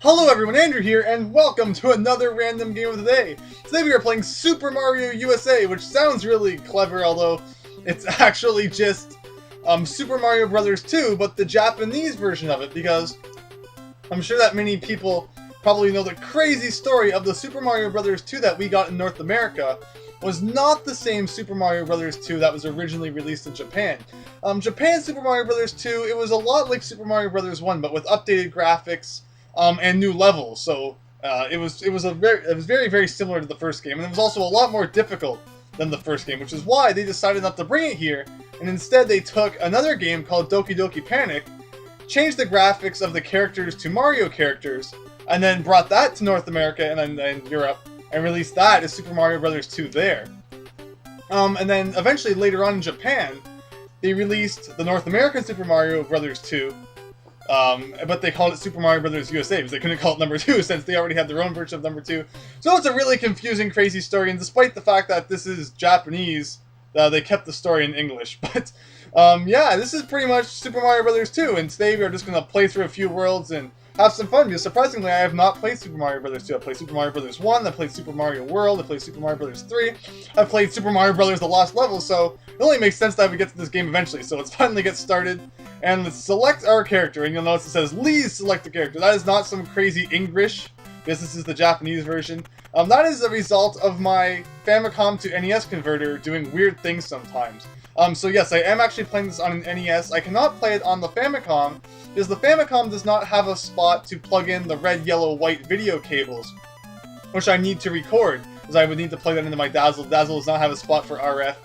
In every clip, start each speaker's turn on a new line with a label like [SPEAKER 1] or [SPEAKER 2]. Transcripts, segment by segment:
[SPEAKER 1] Hello everyone, Andrew here, and welcome to another random game of the day. Today we are playing Super Mario USA, which sounds really clever, although it's actually just Super Mario Bros. 2, but the Japanese version of it, because I'm sure that many people probably know the crazy story of the Super Mario Bros. 2 that we got in North America was not the same Super Mario Bros. 2 that was originally released in Japan. Japan's Super Mario Bros. 2, it was a lot like Super Mario Bros. 1, but with updated graphics, and new levels, so it was very similar to the first game, and it was also a lot more difficult than the first game, which is why they decided not to bring it here, and instead they took another game called Doki Doki Panic, changed the graphics of the characters to Mario characters, and then brought that to North America and Europe, and released that as Super Mario Bros. 2 there. And then eventually later on in Japan, they released the North American Super Mario Bros. 2. But they called it Super Mario Bros. USA because they couldn't call it number 2 since they already had their own version of number 2. So it's a really confusing, crazy story, and despite the fact that this is Japanese, they kept the story in English. But yeah, this is pretty much Super Mario Bros. 2, and today we are just going to play through a few worlds and have some fun, because surprisingly I have not played Super Mario Bros. 2. I played Super Mario Bros. 1, I played Super Mario World, I played Super Mario Bros. 3, I played Super Mario Bros. The Lost Level, so it only makes sense that we get to this game eventually. So let's finally get started, and let's select our character, and you'll notice it says, "Please select the character." That is not some crazy English, because this is the Japanese version. That is a result of my Famicom to NES converter doing weird things sometimes. So yes, I am actually playing this on an NES. I cannot play it on the Famicom, because the Famicom does not have a spot to plug in the red, yellow, white video cables, which I need to record, because I would need to plug that into my Dazzle. Dazzle does not have a spot for RF.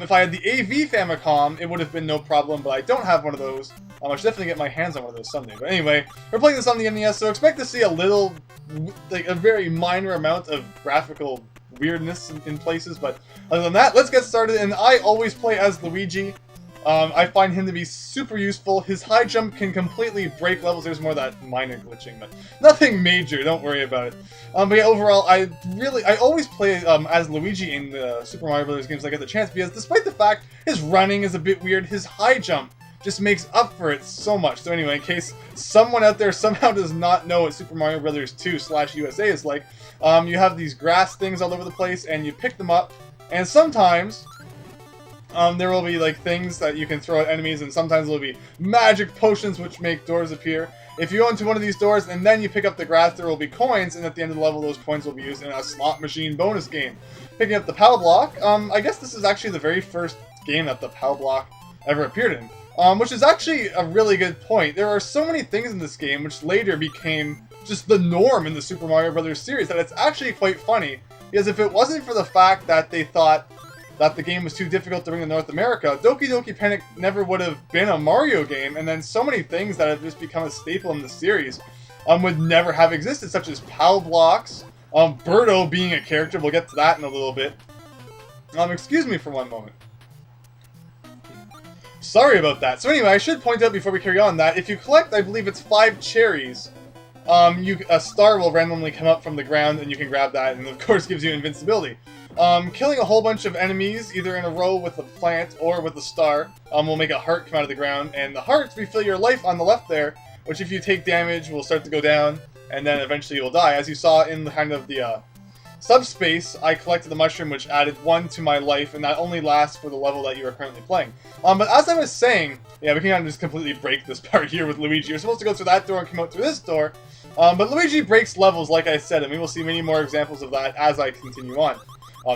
[SPEAKER 1] If I had the AV Famicom, it would have been no problem, but I don't have one of those. I should definitely get my hands on one of those someday. But anyway, we're playing this on the NES, so expect to see a little, like a very minor amount of graphical weirdness in places, but other than that, let's get started. And I always play as Luigi. I find him to be super useful. His high jump can completely break levels. There's more of that minor glitching, but nothing major, don't worry about it. But yeah, overall, I always play as Luigi in the Super Mario Bros. Games I get the chance, because despite the fact his running is a bit weird, his high jump just makes up for it so much. So anyway, in case someone out there somehow does not know what Super Mario Bros. 2/USA is like, you have these grass things all over the place, and you pick them up, and sometimes there will be like things that you can throw at enemies, and sometimes there will be magic potions which make doors appear. If you go into one of these doors and then you pick up the grass, there will be coins, and at the end of the level those coins will be used in a slot machine bonus game. Picking up the PAL block, I guess this is actually the very first game that the PAL block ever appeared in. Which is actually a really good point. There are so many things in this game which later became just the norm in the Super Mario Bros. Series that it's actually quite funny, because if it wasn't for the fact that they thought that the game was too difficult to bring to North America, Doki Doki Panic never would have been a Mario game, and then so many things that have just become a staple in the series would never have existed, such as PAL blocks, Birdo being a character. We'll get to that in a little bit. Excuse me for one moment. Sorry about that. So anyway, I should point out before we carry on that if you collect, I believe it's 5 cherries, a star will randomly come up from the ground, and you can grab that, and of course gives you invincibility. Killing a whole bunch of enemies, either in a row with a plant or with a star, will make a heart come out of the ground, and the hearts refill your life on the left there, which if you take damage will start to go down, and then eventually you will die. As you saw in the kind of the subspace, I collected the mushroom, which added 1 to my life, and that only lasts for the level that you are currently playing. But as I was saying, yeah, we can kind of just completely break this part here with Luigi. You're supposed to go through that door and come out through this door, but Luigi breaks levels, like I said, and we will see many more examples of that as I continue on.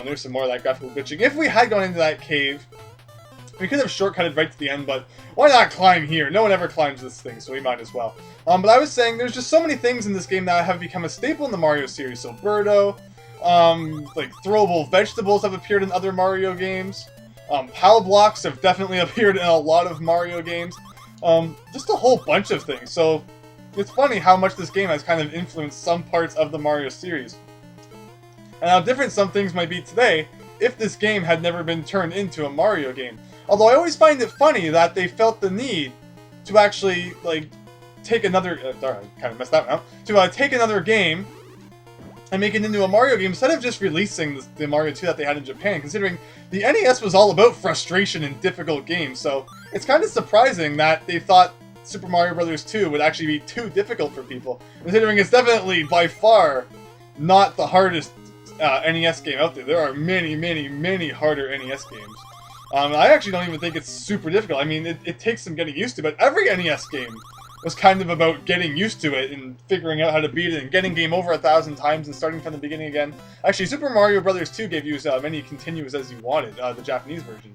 [SPEAKER 1] There's some more of that graphical glitching. If we had gone into that cave, we could have shortcutted right to the end, but why not climb here? No one ever climbs this thing, so we might as well. But I was saying, there's just so many things in this game that have become a staple in the Mario series. So Birdo, like throwable vegetables have appeared in other Mario games. PAL blocks have definitely appeared in a lot of Mario games. Just a whole bunch of things. So it's funny how much this game has kind of influenced some parts of the Mario series. And how different some things might be today if this game had never been turned into a Mario game. Although I always find it funny that they felt the need to actually, like, take another... I kind of messed that one up. To take another game and make it into a Mario game instead of just releasing the Mario 2 that they had in Japan, considering the NES was all about frustration and difficult games. So it's kind of surprising that they thought Super Mario Bros. 2 would actually be too difficult for people, considering it's definitely, by far, not the hardest NES game out there. There are many, many, many harder NES games. I actually don't even think it's super difficult. I mean, it takes some getting used to, but every NES game was kind of about getting used to it and figuring out how to beat it and getting game over 1,000 times and starting from the beginning again. Actually, Super Mario Bros. 2 gave you as many continues as you wanted, the Japanese version.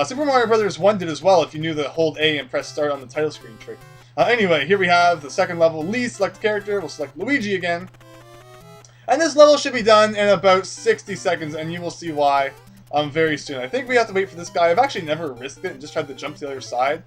[SPEAKER 1] Super Mario Bros. 1 did as well if you knew the hold A and press start on the title screen trick. Anyway, here we have the second level. Lead, select character. We'll select Luigi again. And this level should be done in about 60 seconds, and you will see why very soon. I think we have to wait for this guy. I've actually never risked it and just tried to jump to the other side.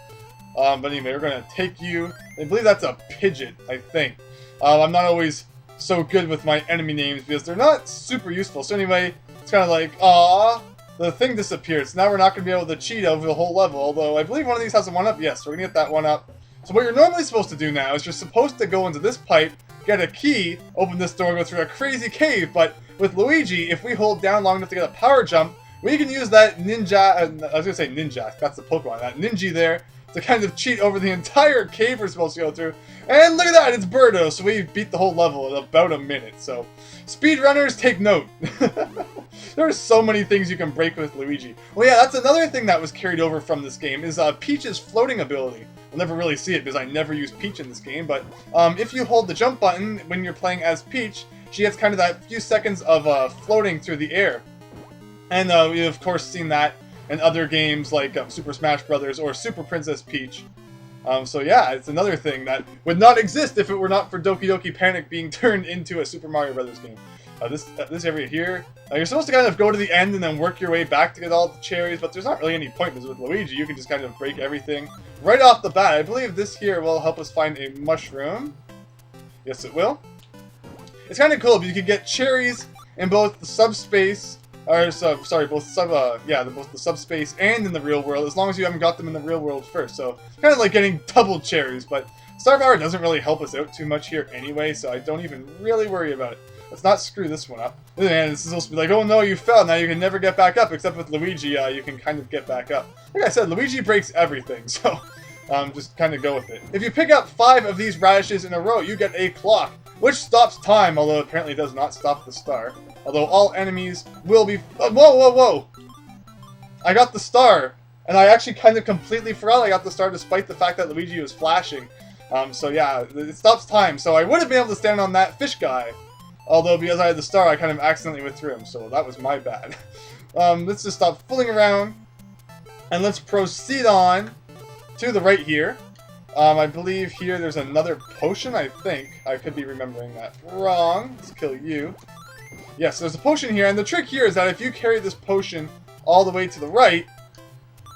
[SPEAKER 1] But anyway, we're going to take you. I believe that's a Pidgeot, I think. I'm not always so good with my enemy names because they're not super useful. So anyway, it's kind of like, aww, the thing disappeared. So now we're not going to be able to cheat over the whole level. Although I believe one of these has a 1-up. Yes, we're going to get that 1-up. So what you're normally supposed to do now is you're supposed to go into this pipe, get a key, open this door, go through a crazy cave. But with Luigi, if we hold down long enough to get a power jump, we can use that ninja, I was going to say ninja, that's the Pokemon, that ninja there, to kind of cheat over the entire cave we're supposed to go through. And look at that, it's Birdo, so we beat the whole level in about a minute. So, speedrunners, take note. There are so many things you can break with Luigi. Well, yeah, that's another thing that was carried over from this game, is Peach's floating ability. We'll never really see it because I never use Peach in this game, but if you hold the jump button when you're playing as Peach, she gets kind of that few seconds of floating through the air. And we've of course seen that in other games like Super Smash Bros. Or Super Princess Peach. So yeah, it's another thing that would not exist if it were not for Doki Doki Panic being turned into a Super Mario Bros. Game. This area here, you're supposed to kind of go to the end and then work your way back to get all the cherries, but there's not really any point because with Luigi you can just kind of break everything right off the bat. I believe this here will help us find a mushroom. Yes, it will. It's kind of cool because you can get cherries in both the subspace. Both the subspace and in the real world, as long as you haven't got them in the real world first. So, kind of like getting double cherries, but Star Power doesn't really help us out too much here anyway, so I don't even really worry about it. Let's not screw this one up. And this is supposed to be like, oh no, you fell, now you can never get back up, except with Luigi, you can kind of get back up. Like I said, Luigi breaks everything, so just kind of go with it. If you pick up 5 of these radishes in a row, you get a clock, which stops time, although apparently does not stop the star. Although all enemies will be... Oh, whoa! I got the star! And I actually kind of completely forgot I got the star despite the fact that Luigi was flashing. So yeah, it stops time. So I would have been able to stand on that fish guy. Although because I had the star, I kind of accidentally went through him. So that was my bad. Let's just stop fooling around. And let's proceed on to the right here. I believe here there's another potion, I think. I could be remembering that wrong. Let's kill you. Yes, there's a potion here, and the trick here is that if you carry this potion all the way to the right,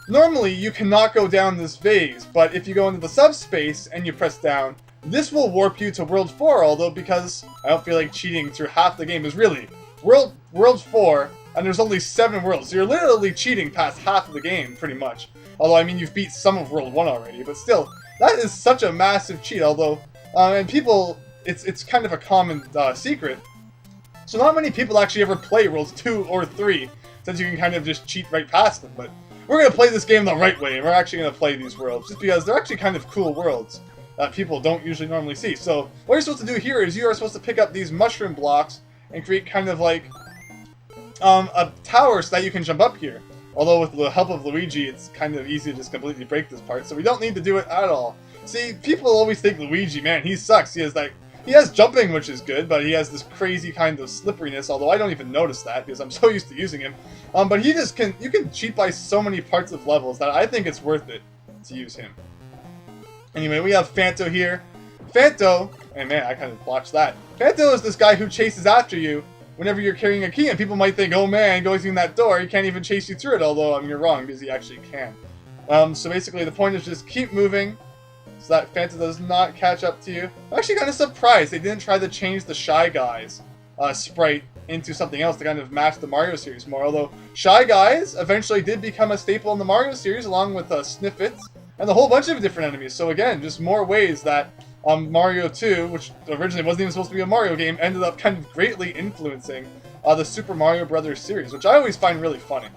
[SPEAKER 1] normally you cannot go down this vase, but if you go into the subspace and you press down, this will warp you to World 4, although because I don't feel like cheating through half the game is really World 4, and there's only 7 worlds, so you're literally cheating past half of the game, pretty much. Although, I mean, you've beat some of World 1 already, but still, that is such a massive cheat, although, and people, it's kind of a common secret. So not many people actually ever play Worlds 2 or 3, since you can kind of just cheat right past them, but we're going to play this game the right way, and we're actually going to play these worlds, just because they're actually kind of cool worlds that people don't usually normally see. So what you're supposed to do here is you are supposed to pick up these mushroom blocks and create kind of like a tower so that you can jump up here. Although with the help of Luigi, it's kind of easy to just completely break this part, so we don't need to do it at all. See, people always think Luigi, man, he sucks. He has jumping, which is good, but he has this crazy kind of slipperiness, although I don't even notice that because I'm so used to using him. But he just you can cheat by so many parts of levels that I think it's worth it to use him. Anyway, we have Phanto here. Phanto, and man, I kind of botched that. Phanto is this guy who chases after you whenever you're carrying a key, and people might think, oh man, going through that door, he can't even chase you through it, although you're wrong, because he actually can. So basically the point is just keep moving, so that Phanto does not catch up to you. I'm actually kind of surprised they didn't try to change the Shy Guys sprite into something else to kind of match the Mario series more, although Shy Guys eventually did become a staple in the Mario series, along with Snifits, and a whole bunch of different enemies. So again, just more ways that Mario 2, which originally wasn't even supposed to be a Mario game, ended up kind of greatly influencing the Super Mario Bros. Series, which I always find really funny.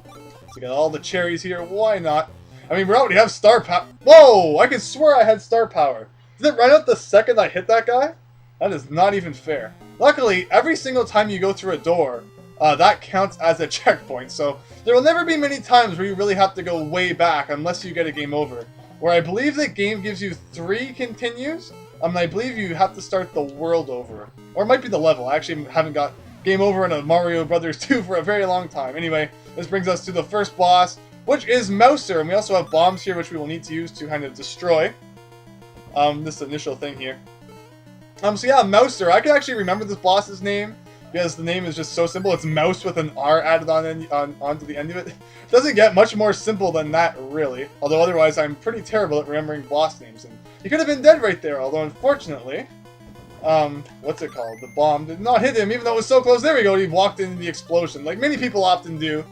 [SPEAKER 1] So we got all the cherries here, why not? I mean, we already have star power. Whoa! I could swear I had star power. Did it run out the second I hit that guy? That is not even fair. Luckily, every single time you go through a door, that counts as a checkpoint, so there will never be many times where you really have to go way back unless you get a game over. Where I believe the game gives you 3 continues, I believe you have to start the world over. Or it might be the level. I actually haven't got game over in a Mario Brothers 2 for a very long time. Anyway, this brings us to the first boss, which is Mouser, and we also have bombs here which we will need to use to kind of destroy this initial thing here. So yeah, Mouser. I can actually remember this boss's name because the name is just so simple. It's mouse with an R added onto the end of it. It doesn't get much more simple than that, really. Although otherwise, I'm pretty terrible at remembering boss names. And he could have been dead right there, although unfortunately, what's it called? The bomb did not hit him, even though it was so close. There we go. He walked into the explosion, like many people often do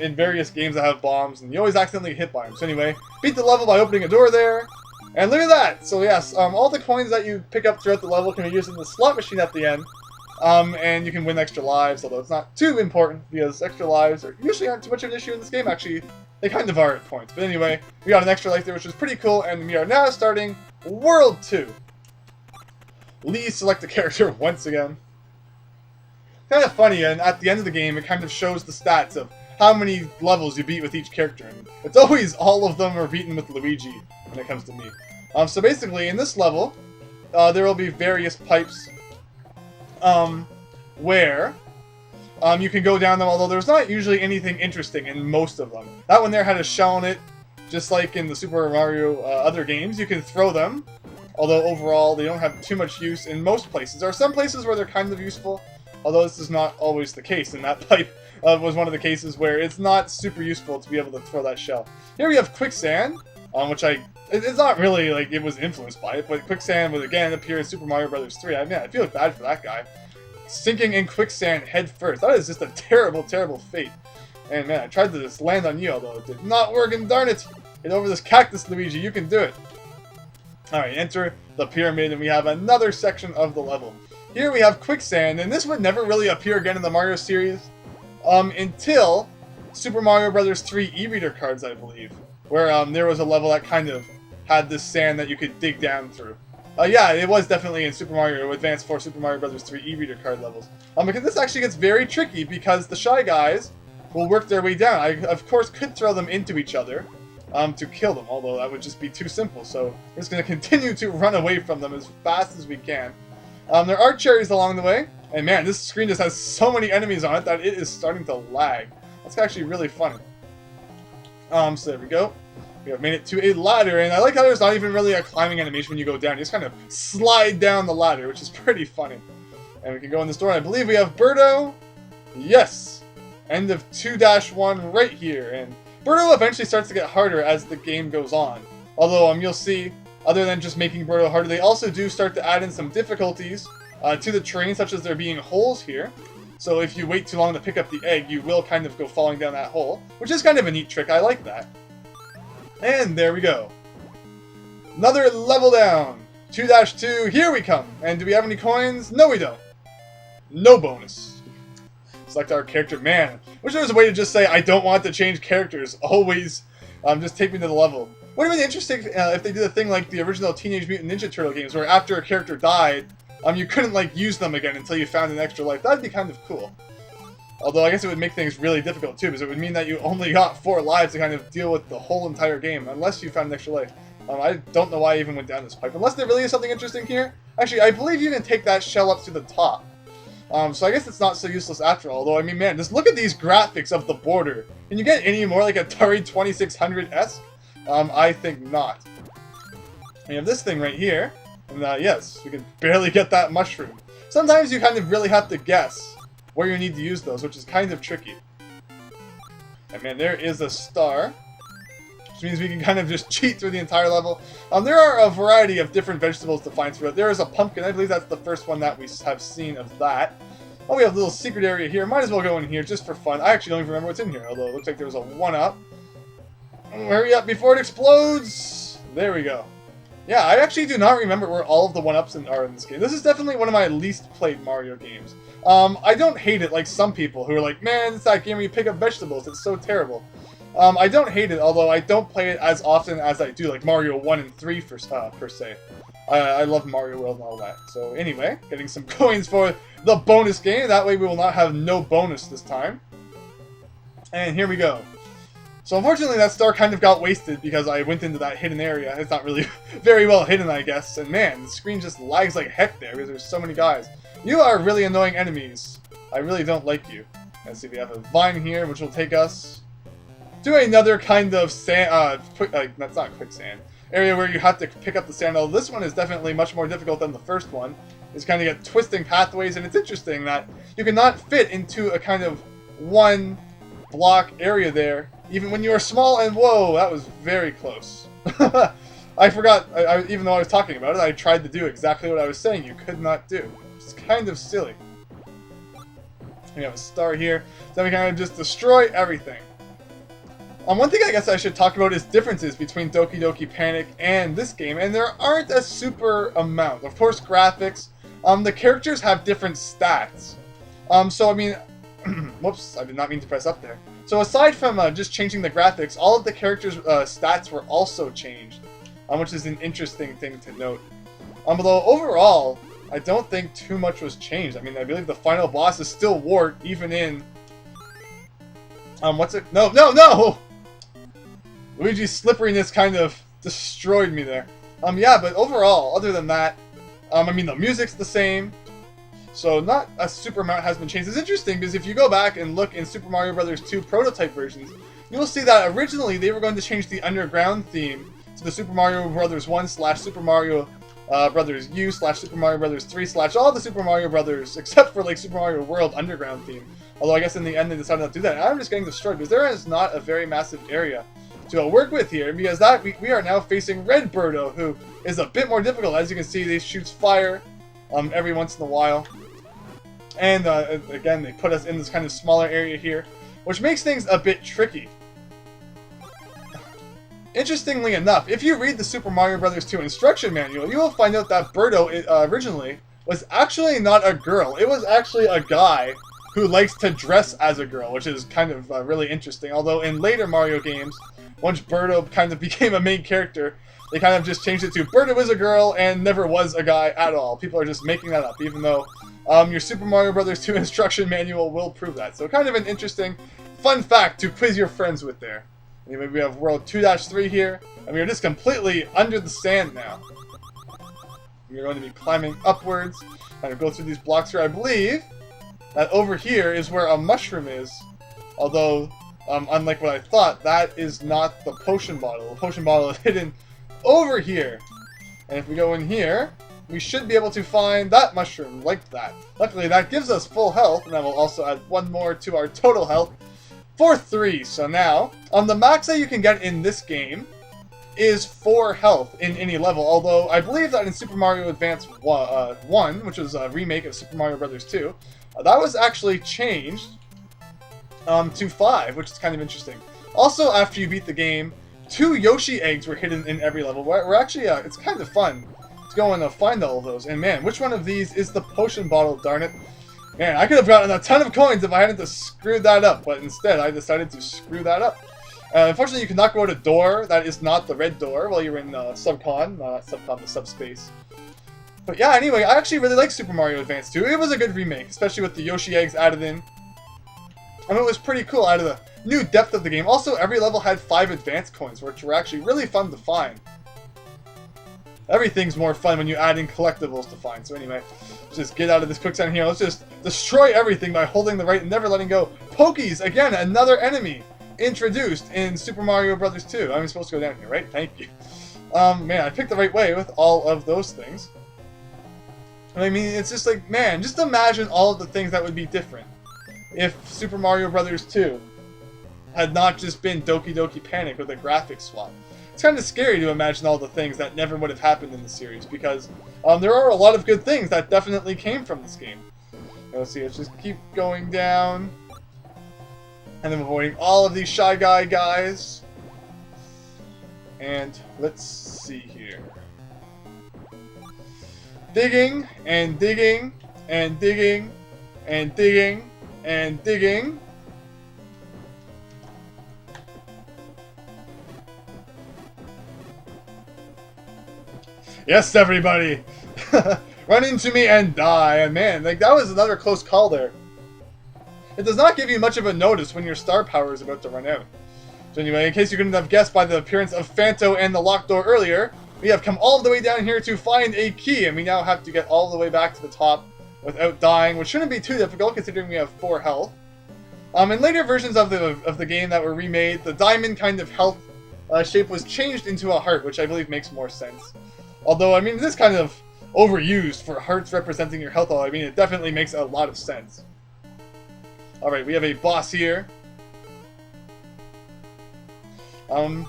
[SPEAKER 1] in various games that have bombs, and you always accidentally hit by them. So anyway, beat the level by opening a door there. And look at that! So yes, all the coins that you pick up throughout the level can be used in the slot machine at the end. And you can win extra lives, although it's not too important, because extra lives usually aren't too much of an issue in this game. Actually, they kind of are at points. But anyway, we got an extra life there, which is pretty cool, and we are now starting World 2. Lee, select a character once again. Kind of funny, and at the end of the game, it kind of shows the stats of how many levels you beat with each character. And it's always all of them are beaten with Luigi when it comes to me. So basically, in this level, there will be various pipes where you can go down them, although there's not usually anything interesting in most of them. That one there had a shell in it, just like in the Super Mario other games. You can throw them, although overall they don't have too much use in most places. There are some places where they're kind of useful, although this is not always the case, and that pipe was one of the cases where it's not super useful to be able to throw that shell. Here we have Quicksand, which it's not really like it was influenced by it, but Quicksand would again appear in Super Mario Brothers 3. I mean, I feel bad for that guy. Sinking in quicksand head first. That is just a terrible, terrible fate. And man, I tried to just land on you, although it did not work, and darn it! Get over this cactus, Luigi, you can do it. Alright, enter the pyramid, and we have another section of the level. Here we have Quicksand, and this would never really appear again in the Mario series until Super Mario Brothers 3 e-reader cards, I believe. Where there was a level that kind of had this sand that you could dig down through. Yeah, it was definitely in Super Mario Advance 4 Super Mario Brothers 3 e-reader card levels. Because this actually gets very tricky because the Shy Guys will work their way down. I, of course, could throw them into each other to kill them, although that would just be too simple. So we're just going to continue to run away from them as fast as we can. There are cherries along the way, and man, this screen just has so many enemies on it that it is starting to lag. That's actually really funny. So there we go. We have made it to a ladder, and I like how there's not even really a climbing animation when you go down. You just kind of slide down the ladder, which is pretty funny. And we can go in this door, and I believe we have Birdo. Yes! End of 2-1 right here, and Birdo eventually starts to get harder as the game goes on. Although, you'll see, other than just making Birdo harder, they also do start to add in some difficulties to the terrain, such as there being holes here. So if you wait too long to pick up the egg, you will kind of go falling down that hole, which is kind of a neat trick. I like that. And there we go. Another level down. 2-2, here we come. And do we have any coins? No, we don't. No bonus. Select our character. Man, wish there was a way to just say, I don't want to change characters. Always just take me to the level. Would have been interesting if they did a thing like the original Teenage Mutant Ninja Turtle games, where after a character died, you couldn't like use them again until you found an extra life. That'd be kind of cool. Although I guess it would make things really difficult too, because it would mean that you only got 4 lives to kind of deal with the whole entire game, unless you found an extra life. I don't know why I even went down this pipe. Unless there really is something interesting here. Actually, I believe you can take that shell up to the top. So I guess it's not so useless after all. Although, I mean, man, just look at these graphics of the border. Can you get any more like Atari 2600-esque? I think not. We have this thing right here. And yes, we can barely get that mushroom. Sometimes you kind of really have to guess where you need to use those, which is kind of tricky. And man, there is a star, which means we can kind of just cheat through the entire level. There are a variety of different vegetables to find throughout. There is a pumpkin. I believe that's the first one that we have seen of that. Oh, we have a little secret area here. Might as well go in here just for fun. I actually don't even remember what's in here, although it looks like there was a 1-up. Hurry up before it explodes! There we go. Yeah, I actually do not remember where all of the 1-ups are in this game. This is definitely one of my least played Mario games. I don't hate it like some people who are like, man, it's that game where you pick up vegetables. It's so terrible. I don't hate it, although I don't play it as often as I do, like Mario 1 and 3 per se. I love Mario World and all that. So anyway, getting some coins for the bonus game. That way we will not have no bonus this time. And here we go. So unfortunately that star kind of got wasted because I went into that hidden area. It's not really very well hidden, I guess. And man, the screen just lags like heck there because there's so many guys. You are really annoying enemies. I really don't like you. Let's see, we have a vine here which will take us to another kind of sand, that's not quicksand, area where you have to pick up the sand. Although this one is definitely much more difficult than the first one. It's kind of get twisting pathways, and it's interesting that you cannot fit into a kind of one block area there, even when you are small. And whoa, that was very close. I forgot, even though I was talking about it, I tried to do exactly what I was saying you could not do. It's kind of silly. We have a star here, so we kind of just destroy everything. One thing I guess I should talk about is differences between Doki Doki Panic and this game, and there aren't a super amount. Of course, graphics. The characters have different stats. So I mean, whoops, I did not mean to press up there. So aside from just changing the graphics, all of the characters' stats were also changed, which is an interesting thing to note. Although overall, I don't think too much was changed. I mean, I believe the final boss is still Wart, even in... what's it? No, no, no! Luigi's slipperiness kind of destroyed me there. Yeah, but overall, other than that, I mean, the music's the same. So not a super amount has been changed. It's interesting because if you go back and look in Super Mario Bros. 2 prototype versions, you will see that originally they were going to change the underground theme to the Super Mario Bros. 1 / Super Mario Brothers U / Super Mario Brothers 3 / all the Super Mario Brothers, except for like Super Mario World underground theme. Although I guess in the end they decided not to do that. And I'm just getting destroyed because there is not a very massive area to work with here, because that we are now facing Red Birdo, who is a bit more difficult. As you can see, he shoots fire every once in a while. And again, they put us in this kind of smaller area here, which makes things a bit tricky. Interestingly enough, if you read the Super Mario Bros. 2 instruction manual, you will find out that Birdo originally was actually not a girl. It was actually a guy who likes to dress as a girl, which is kind of really interesting. Although in later Mario games, once Birdo kind of became a main character, they kind of just changed it to Birdo is a girl and never was a guy at all. People are just making that up, even though your Super Mario Bros. 2 instruction manual will prove that. So kind of an interesting, fun fact to quiz your friends with there. Anyway, we have World 2-3 here, and we are just completely under the sand now. We're going to be climbing upwards, kind of go through these blocks here. I believe that over here is where a mushroom is, although, unlike what I thought, that is not the potion bottle. The potion bottle is hidden over here. And if we go in here, we should be able to find that mushroom like that. Luckily, that gives us full health, and that will also add one more to our total health for 3. So now, the max that you can get in this game is 4 health in any level, although I believe that in Super Mario Advance 1, which was a remake of Super Mario Bros. 2, that was actually changed to 5, which is kind of interesting. Also, after you beat the game, 2 Yoshi eggs were hidden in every level. We're actually, it's kind of fun to go and find all of those. And man, which one of these is the potion bottle, darn it? Man, I could have gotten a ton of coins if I hadn't just screwed that up, but instead I decided to screw that up. Unfortunately, you cannot go out a door that is not the red door while you're in Subcon, not Subcon, the Subspace. But yeah, anyway, I actually really like Super Mario Advance 2. It was a good remake, especially with the Yoshi eggs added in. And it was pretty cool out of the new depth of the game. Also, every level had 5 advance coins, which were actually really fun to find. Everything's more fun when you add in collectibles to find. So anyway, let's just get out of this quicksand here. Let's just destroy everything by holding the right and never letting go. Pokeys, again, another enemy introduced in Super Mario Bros. 2. I'm supposed to go down here, right? Thank you. Man, I picked the right way with all of those things. I mean, it's just like, man, just imagine all of the things that would be different if Super Mario Bros. 2 had not just been Doki Doki Panic with a graphics swap. It's kind of scary to imagine all the things that never would have happened in the series, because there are a lot of good things that definitely came from this game. Let's see, let's just keep going down. And then avoiding all of these Shy Guy guys. And let's see here. Digging, and digging, and digging, and digging, and digging. Yes, everybody! Run into me and die. And man, like that was another close call there. It does not give you much of a notice when your star power is about to run out. So anyway, in case you couldn't have guessed by the appearance of Phanto and the locked door earlier, we have come all the way down here to find a key, and we now have to get all the way back to the top without dying, which shouldn't be too difficult considering we have 4 health. In later versions of the game that were remade, the diamond kind of health shape was changed into a heart, which I believe makes more sense. Although, I mean, this is kind of overused for hearts representing your health. I mean, it definitely makes a lot of sense. Alright, we have a boss here. Let's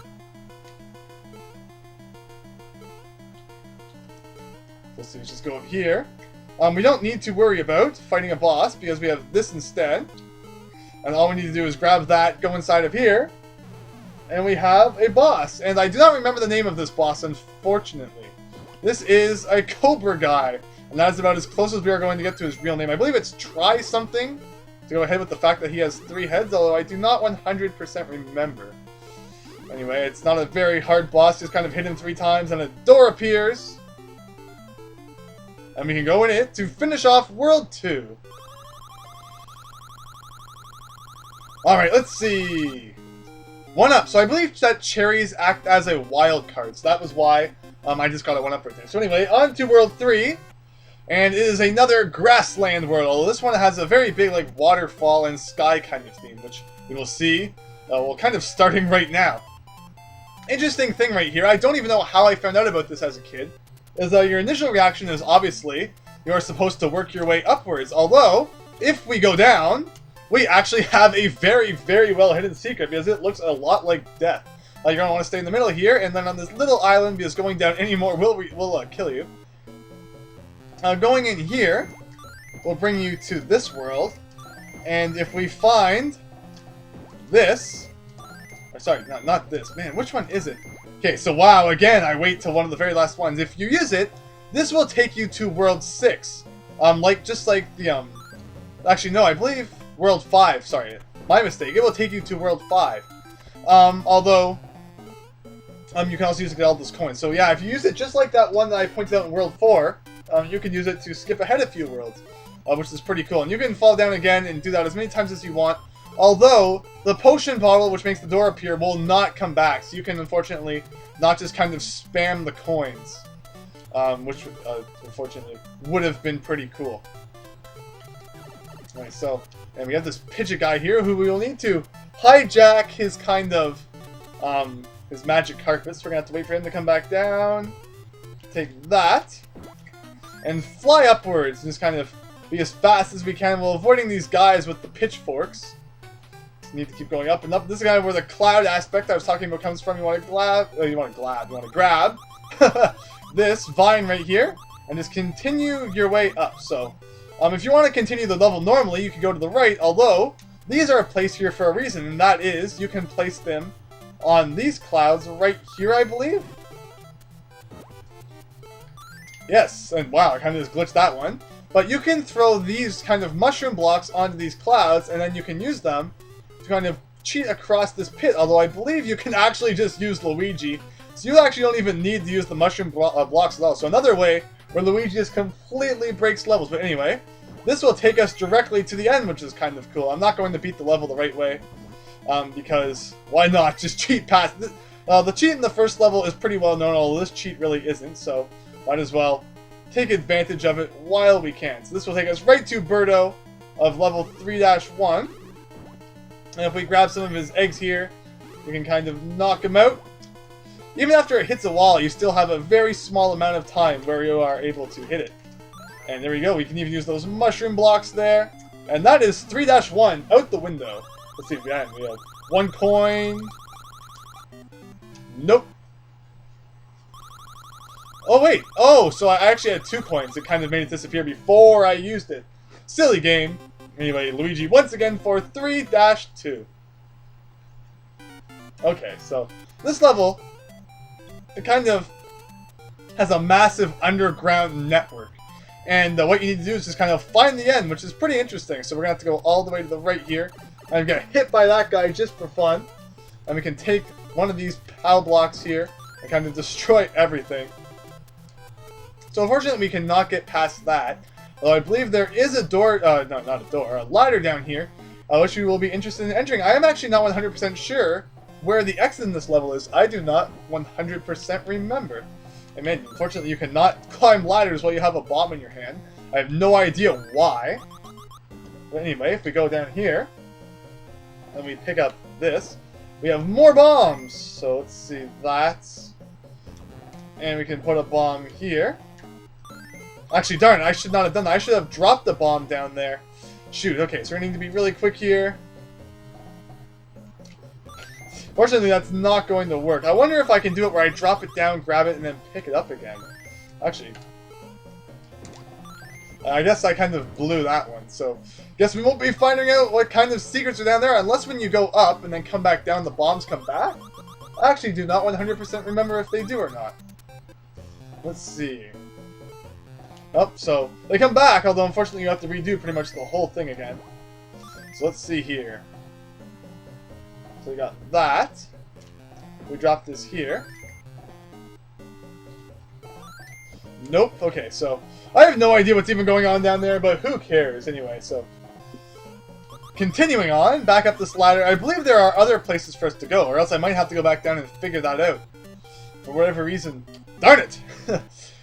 [SPEAKER 1] see, let's just go up here. We don't need to worry about fighting a boss because we have this instead. And all we need to do is grab that, go inside of here, and we have a boss. And I do not remember the name of this boss, unfortunately. This is a Cobra guy, and that is about as close as we are going to get to his real name. I believe it's Try Something, to go ahead with the fact that he has 3 heads, although I do not 100% remember. Anyway, it's not a very hard boss, just kind of hit him 3 times, and a door appears. And we can go in it to finish off World 2. Alright, let's see. 1-up. So I believe that cherries act as a wild card, so that was why I just got a 1-up right there. So anyway, on to World 3. And it is another grassland world, although this one has a very big like waterfall and sky kind of theme, which we will see, well, kind of starting right now. Interesting thing right here, I don't even know how I found out about this as a kid, is your initial reaction is obviously you are supposed to work your way upwards, although, if we go down, we actually have a very, very well hidden secret, because it looks a lot like death. You're going to want to stay in the middle here, and then on this little island, because going down anymore will kill you. Going in here will bring you to this world, and if we find this, or sorry, not this, man, which one is it? Okay, so wow, again, I wait till one of the very last ones. If you use it, this will take you to World 6, just like the, actually no, I believe World 5, sorry, my mistake, it will take you to World 5, although, you can also use it to get all those coins. So yeah, if you use it just like that one that I pointed out in World 4, you can use it to skip ahead a few worlds, which is pretty cool. And you can fall down again and do that as many times as you want, although the potion bottle, which makes the door appear, will not come back. So you can, unfortunately, not just kind of spam the coins, which, unfortunately, would have been pretty cool. Alright, so, and we have this Pidgeot guy here who we will need to hijack his kind of, his magic carpets. We're going to have to wait for him to come back down, take that, and fly upwards, and just kind of be as fast as we can while avoiding these guys with the pitchforks. Just need to keep going up and up. This is kind of where the cloud aspect I was talking about comes from. You want to grab this vine right here, and just continue your way up. So, if you want to continue the level normally, you can go to the right, although these are placed here for a reason, and that is you can place them on these clouds right here, I believe. Yes, and wow, I kind of just glitched that one. But you can throw these kind of mushroom blocks onto these clouds, and then you can use them to kind of cheat across this pit, although I believe you can actually just use Luigi. So you actually don't even need to use the mushroom blocks at all. So another way where Luigi just completely breaks levels. But anyway, this will take us directly to the end, which is kind of cool. I'm not going to beat the level the right way, because why not? Just cheat past this. The cheat in the first level is pretty well known, although this cheat really isn't, so might as well take advantage of it while we can. So this will take us right to Birdo of level 3-1. And if we grab some of his eggs here, we can kind of knock him out. Even after it hits a wall, you still have a very small amount of time where you are able to hit it. And there we go, we can even use those mushroom blocks there. And that is 3-1 out the window. Let's see if we have 1 coin. Nope. Oh wait, oh, so I actually had 2 coins. It kind of made it disappear before I used it. Silly game. Anyway, Luigi once again for 3-2. Okay, so this level, it kind of has a massive underground network. And what you need to do is just kind of find the end, which is pretty interesting. So we're going to have to go all the way to the right here. And get hit by that guy just for fun. And we can take one of these POW blocks here and kind of destroy everything. So unfortunately we cannot get past that. Although I believe there is a door, no, not a door, a ladder down here, which we will be interested in entering. I am actually not 100% sure where the exit in this level is. I do not 100% remember. And man, unfortunately you cannot climb ladders while you have a bomb in your hand. I have no idea why. But anyway, if we go down here, and we pick up this, we have more bombs! So let's see that. And we can put a bomb here. Actually, darn it, I should not have done that. I should have dropped the bomb down there. Shoot, okay, so we need to be really quick here. Fortunately, that's not going to work. I wonder if I can do it where I drop it down, grab it, and then pick it up again. Actually, I guess I kind of blew that one, so guess we won't be finding out what kind of secrets are down there unless when you go up and then come back down, the bombs come back. I actually do not 100% remember if they do or not. Let's see. Oh, so they come back, although unfortunately you have to redo pretty much the whole thing again. So let's see here. So we got that. We drop this here. Nope. Okay, so I have no idea what's even going on down there, but who cares anyway, so. Continuing on, back up this ladder. I believe there are other places for us to go, or else I might have to go back down and figure that out. For whatever reason. Darn it!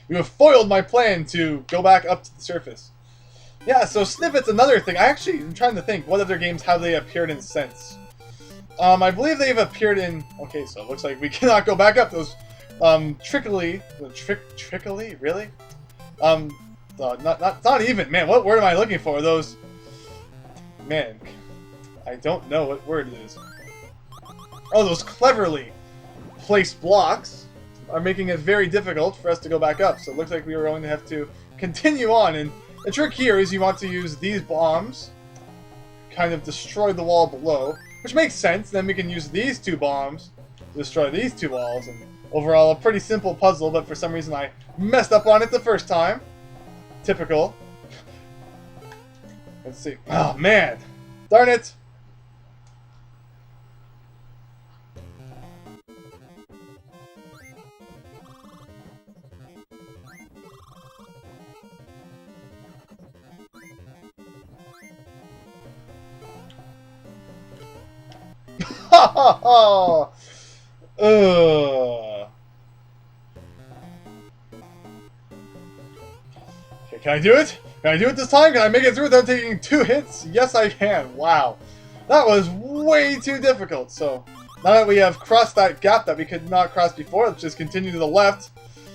[SPEAKER 1] You have foiled my plan to go back up to the surface. Yeah, so Snifits, another thing. I actually am trying to think what other games have they appeared in since. I believe they've appeared in... Okay, so it looks like we cannot go back up those trickily... Trickily? Really? Not even. Man, what word am I looking for? Those... Man, I don't know what word it is. Oh, those cleverly placed blocks are making it very difficult for us to go back up. So it looks like we are going to have to continue on. And the trick here is you want to use these bombs, kind of destroy the wall below, which makes sense. Then we can use these two bombs to destroy these two walls. And overall, a pretty simple puzzle, but for some reason I messed up on it the first time. Typical. Let's see. Oh, man. Darn it. Ha ha ha! Okay, can I do it? Can I do it this time? Can I make it through without taking 2 hits? Yes, I can. Wow. That was way too difficult. So, now that we have crossed that gap that we could not cross before, let's just continue to the left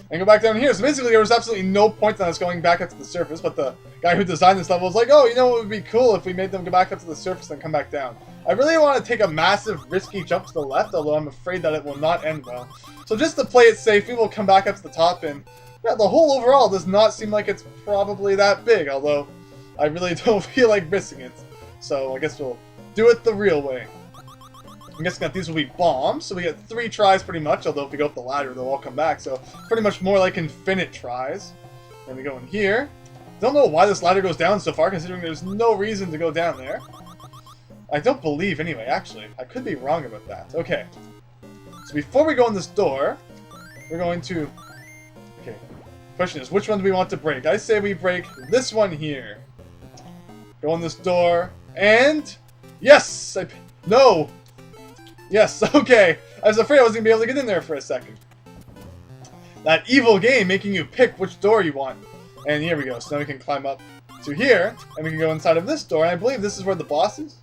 [SPEAKER 1] and go back down here. So basically, there was absolutely no point on us going back up to the surface, but the guy who designed this level was like, oh, you know what would be cool if we made them go back up to the surface and come back down. I really want to take a massive, risky jump to the left, although I'm afraid that it will not end well. So just to play it safe, we will come back up to the top, and yeah, the hole overall does not seem like it's probably that big, although I really don't feel like missing it. So I guess we'll do it the real way. I'm guessing that these will be bombs, so we get 3 tries pretty much, although if we go up the ladder, they'll all come back, so pretty much more like infinite tries. Then we go in here. Don't know why this ladder goes down so far, considering there's no reason to go down there. I don't believe, anyway, actually. I could be wrong about that. Okay. So before we go in this door, we're going to... Okay. Question is, which one do we want to break? I say we break this one here. Go in this door, and... Yes! No! Yes, okay. I was afraid I wasn't going to be able to get in there for a second. That evil game making you pick which door you want. And here we go. So now we can climb up to here, and we can go inside of this door, and I believe this is where the boss is.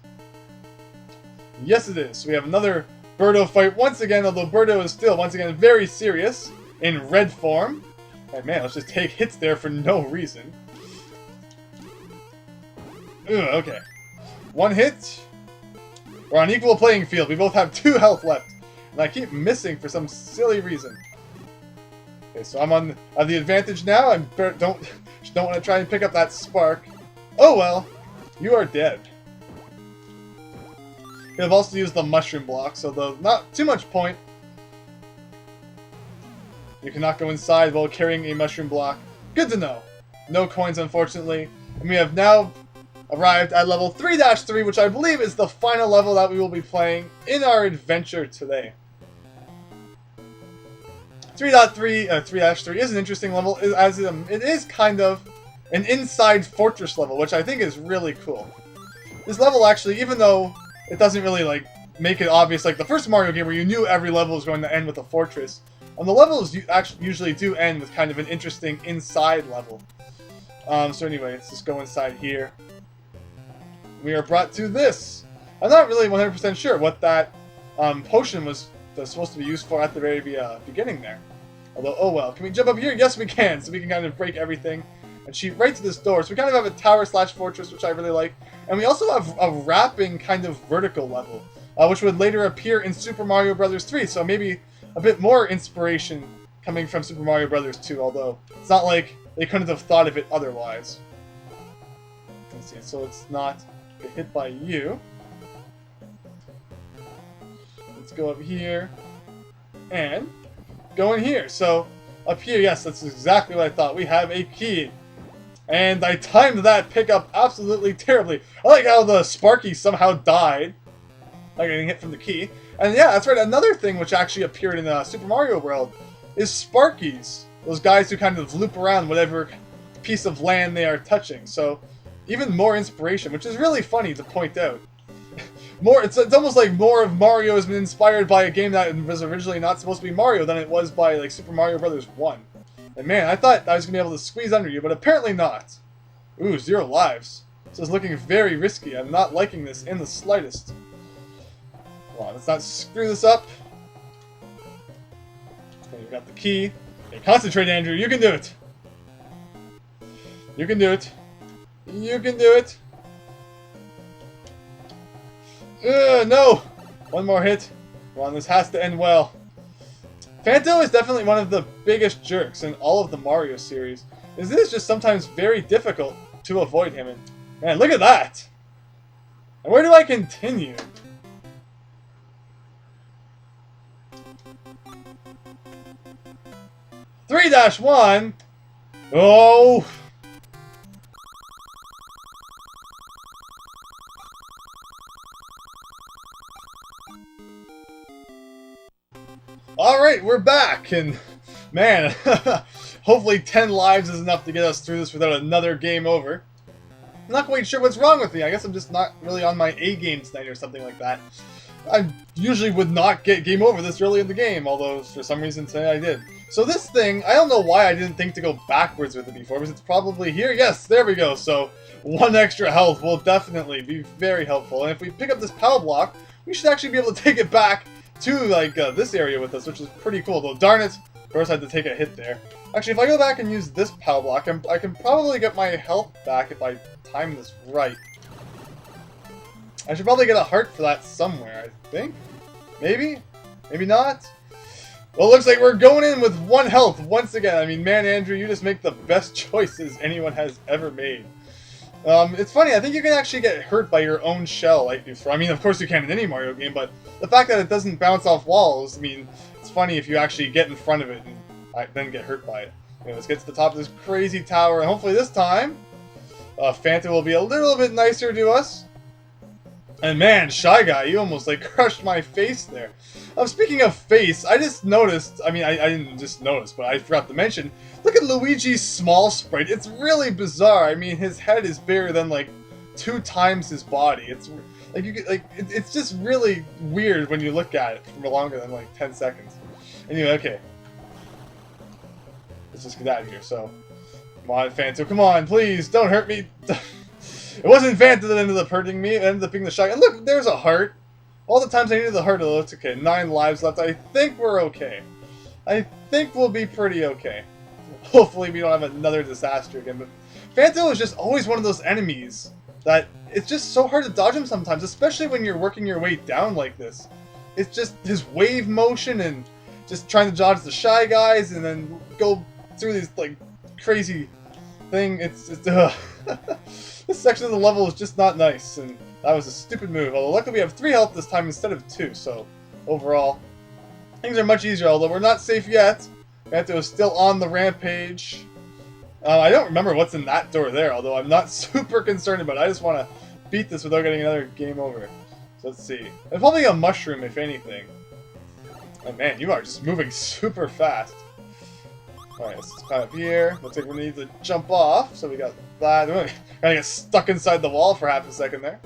[SPEAKER 1] Yes, it is. So we have another Birdo fight once again, although Birdo is still, once again, very serious in red form. And man, let's just take hits there for no reason. Ugh, okay. 1 hit. We're on equal playing field. We both have 2 health left. And I keep missing for some silly reason. Okay, so I have the advantage now. I don't want to try and pick up that spark. Oh well. You are dead. You have also used the mushroom blocks, although not too much point. You cannot go inside while carrying a mushroom block. Good to know. No coins, unfortunately. And we have now arrived at level 3-3, which I believe is the final level that we will be playing in our adventure today. 3.3 is an interesting level, as it is kind of an inside fortress level, which I think is really cool. This level actually, even though it doesn't really like make it obvious like the first Mario game where you knew every level was going to end with a fortress, the levels actually usually do end with kind of an interesting inside level. So anyway, let's just go inside here. We are brought to this. I'm not really 100% sure what that potion was supposed to be used for at the very beginning there. Although, oh well. Can we jump up here? Yes, we can. So we can kind of break everything and shoot right to this door. So we kind of have a tower/fortress, which I really like. And we also have a wrapping kind of vertical level, which would later appear in Super Mario Bros. 3. So maybe a bit more inspiration coming from Super Mario Bros. 2, although it's not like they couldn't have thought of it otherwise. Let's see, so it's not get hit by you. Let's go up here and go in here. So up here, yes, that's exactly what I thought. We have a key. And I timed that pickup absolutely terribly. I like how the Sparkys somehow died. Like getting hit from the key. And yeah, that's right, another thing which actually appeared in Super Mario World is Sparkys. Those guys who kind of loop around whatever piece of land they are touching. So even more inspiration, which is really funny to point out. It's almost like more of Mario has been inspired by a game that was originally not supposed to be Mario than it was by like Super Mario Bros. 1. And man, I thought I was going to be able to squeeze under you, but apparently not. Ooh, 0 lives. This is looking very risky. I'm not liking this in the slightest. Come on, let's not screw this up. Okay, we got the key. Okay, concentrate, Andrew. You can do it. You can do it. You can do it. No! One more hit. Come on, this has to end well. Phanto is definitely one of the biggest jerks in all of the Mario series. It is just sometimes very difficult to avoid him. And man, look at that! And where do I continue? (3-1) Oh! Alright, we're back, and man, hopefully 10 lives is enough to get us through this without another game over. I'm not quite sure what's wrong with me. I guess I'm just not really on my A game tonight or something like that. I usually would not get game over this early in the game, although for some reason today I did. So this thing, I don't know why I didn't think to go backwards with it before, because it's probably here. Yes, there we go. So 1 extra health will definitely be very helpful. And if we pick up this POW block, we should actually be able to take it back to like this area with us, which is pretty cool. Though darn it, of course I had to take a hit there. Actually, if I go back and use this POW block, I can probably get my health back if I time this right. I should probably get a heart for that somewhere, I think. Maybe? Maybe not? Well, it looks like we're going in with 1 health once again. I mean, man, Andrew, you just make the best choices anyone has ever made. It's funny, I think you can actually get hurt by your own shell. I mean, of course you can in any Mario game, but the fact that it doesn't bounce off walls, I mean, it's funny if you actually get in front of it and then get hurt by it. Okay, let's get to the top of this crazy tower, and hopefully this time, Phantom will be a little bit nicer to us. And man, Shy Guy, you almost like crushed my face there. Speaking of face, I just noticed, I mean, I didn't just notice, but I forgot to mention, look at Luigi's small sprite. It's really bizarre. I mean, his head is bigger than like 2 times his body. It's like it's just really weird when you look at it for longer than like 10 seconds. Anyway, okay. Let's just get out of here. So, come on, Phantom, come on, please, don't hurt me. It wasn't Phantom that ended up hurting me. It ended up being the Shy Guy. And look, there's a heart. All the times I needed the heart, it's okay. 9 lives left. I think we're okay. I think we'll be pretty okay. Hopefully we don't have another disaster again. But Phantom is just always one of those enemies that it's just so hard to dodge him sometimes, especially when you're working your way down like this. It's just his wave motion and just trying to dodge the Shy Guys and then go through these like crazy thing. It's this section of the level is just not nice, and that was a stupid move. Although luckily we have 3 health this time instead of 2, so overall things are much easier. Although we're not safe yet. Berto is still on the rampage. I don't remember what's in that door there, although I'm not super concerned about it. I just want to beat this without getting another game over. So let's see. It's probably a mushroom, if anything. Oh man, you are just moving super fast. Alright, let's climb up here. Looks like we need to jump off, so we got that. We're gonna get stuck inside the wall for half a second there.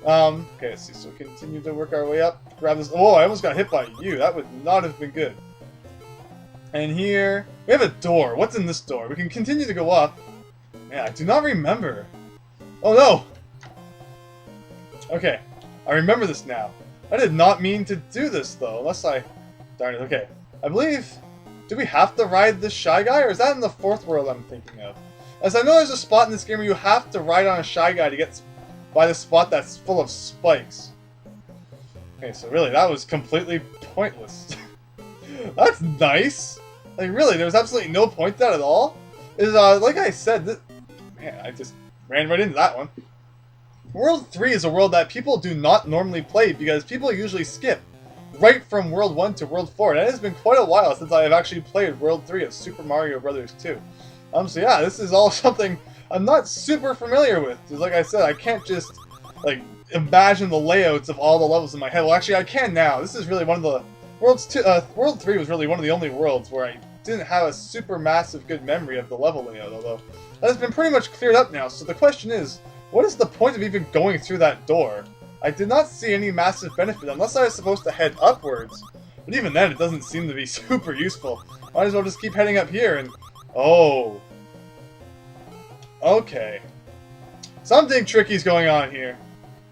[SPEAKER 1] Okay, let's see. So we continue to work our way up. Grab this. Oh, I almost got hit by you. That would not have been good. And here, we have a door. What's in this door? We can continue to go up. Man, I do not remember. Oh no! Okay, I remember this now. I did not mean to do this though, unless I... Darn it, okay. I believe... Do we have to ride this Shy Guy, or is that in the fourth world I'm thinking of? As I know there's a spot in this game where you have to ride on a Shy Guy to get by the spot that's full of spikes. Okay, so really, that was completely pointless. That's nice! Like, really, there was absolutely no point to that at all? Is like I said, man, I just ran right into that one. World 3 is a world that people do not normally play because people usually skip right from World 1 to World 4. And it has been quite a while since I have actually played World 3 of Super Mario Bros. 2. So yeah, this is all something I'm not super familiar with. Because like I said, I can't just, like, imagine the layouts of all the levels in my head. Well, actually, I can now. This is really one of the... World 3 was really one of the only worlds where I didn't have a super massive good memory of the level layout, although that has been pretty much cleared up now. So the question is, what is the point of even going through that door? I did not see any massive benefit unless I was supposed to head upwards. But even then, it doesn't seem to be super useful. Might as well just keep heading up here and... Oh. Okay. Something tricky's going on here.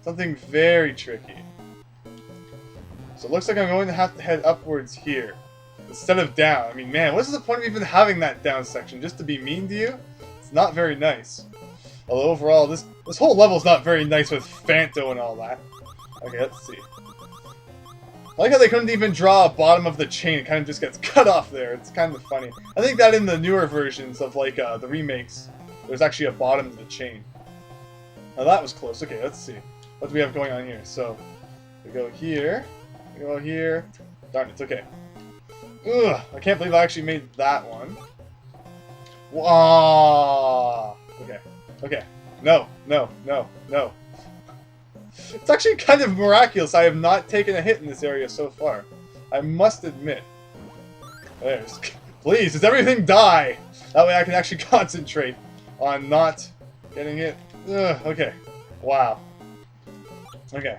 [SPEAKER 1] Something very tricky. So it looks like I'm going to have to head upwards here instead of down. I mean, man, what's the point of even having that down section? Just to be mean to you? It's not very nice. Although overall, this whole level's not very nice with Phanto and all that. Okay, let's see. I like how they couldn't even draw a bottom of the chain. It kind of just gets cut off there. It's kind of funny. I think that in the newer versions of, like, the remakes, there's actually a bottom to the chain. Now that was close. Okay, let's see. What do we have going on here? So, we go here. We go here. Darn, it's okay. Ugh, I can't believe I actually made that one. Wow. Okay. Okay. No, no, no, no. It's actually kind of miraculous I have not taken a hit in this area so far. I must admit. There's... Please, does everything die? That way I can actually concentrate on not getting hit. Ugh, okay. Wow. Okay.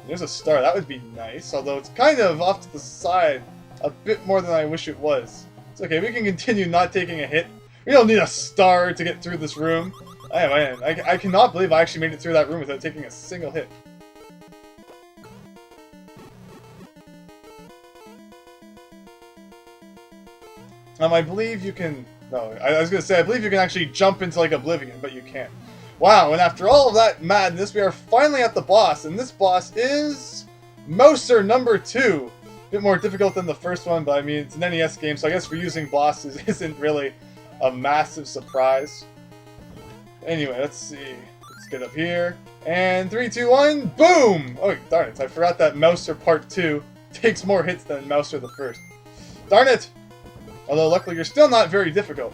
[SPEAKER 1] There's a star. That would be nice, although it's kind of off to the side a bit more than I wish it was. It's okay, we can continue not taking a hit. We don't need a star to get through this room. I cannot believe I actually made it through that room without taking a single hit. I believe you can... No, I was going to say, I believe you can actually jump into, like, Oblivion, but you can't. Wow, and after all of that madness, we are finally at the boss, and this boss is... Mouser number 2. A bit more difficult than the first one, but I mean, it's an NES game, so I guess reusing bosses isn't really a massive surprise. Anyway, let's see. Let's get up here. And 3, 2, 1, boom! Oh, darn it, I forgot that Mouser Part 2 takes more hits than Mouser the first. Darn it! Although, luckily, you're still not very difficult.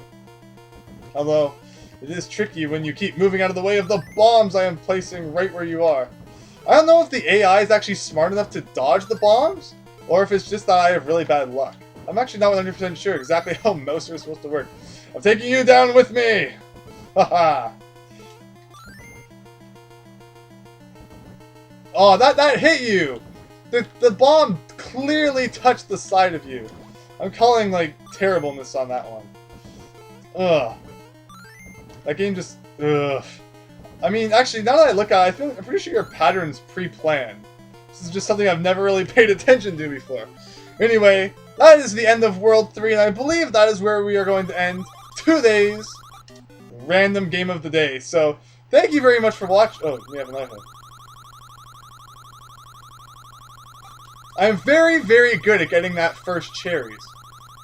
[SPEAKER 1] Although, it is tricky when you keep moving out of the way of the bombs I am placing right where you are. I don't know if the AI is actually smart enough to dodge the bombs, or if it's just that I have really bad luck. I'm actually not 100% sure exactly how Mouser is supposed to work. I'm taking you down with me! Haha! Oh, that hit you! The bomb clearly touched the side of you. I'm calling, like, terribleness on that one. Ugh. That game just... Ugh. I mean, actually, now that I look at it, I'm pretty sure your pattern's pre-planned. This is just something I've never really paid attention to before. Anyway, that is the end of World 3, and I believe that is where we are going to end today's random game of the day. So, thank you very much for watching. Oh, we have another one. I'm very, very good at getting that first cherries.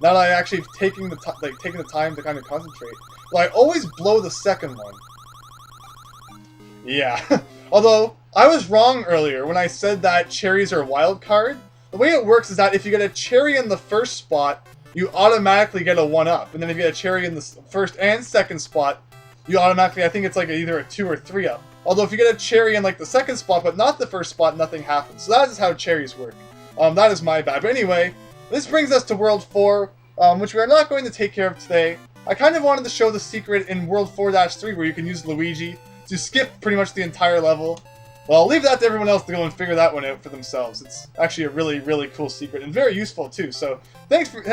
[SPEAKER 1] Now that I actually taking the time to kind of concentrate. But I always blow the second one. Yeah. Although, I was wrong earlier when I said that cherries are wild card. The way it works is that if you get a cherry in the first spot, you automatically get a 1-up. And then if you get a cherry in the first and second spot, you automatically, I think it's like either a 2 or 3-up. Although if you get a cherry in like the second spot, but not the first spot, nothing happens. So that is how cherries work. That is my bad. But anyway, this brings us to World 4. which we are not going to take care of today. I kind of wanted to show the secret in World 4-3 where you can use Luigi to skip pretty much the entire level. Well, I'll leave that to everyone else to go and figure that one out for themselves. It's actually a really, really cool secret and very useful too. So thank you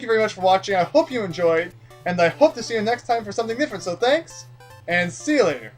[SPEAKER 1] very much for watching. I hope you enjoyed, and I hope to see you next time for something different. So thanks, and see you later.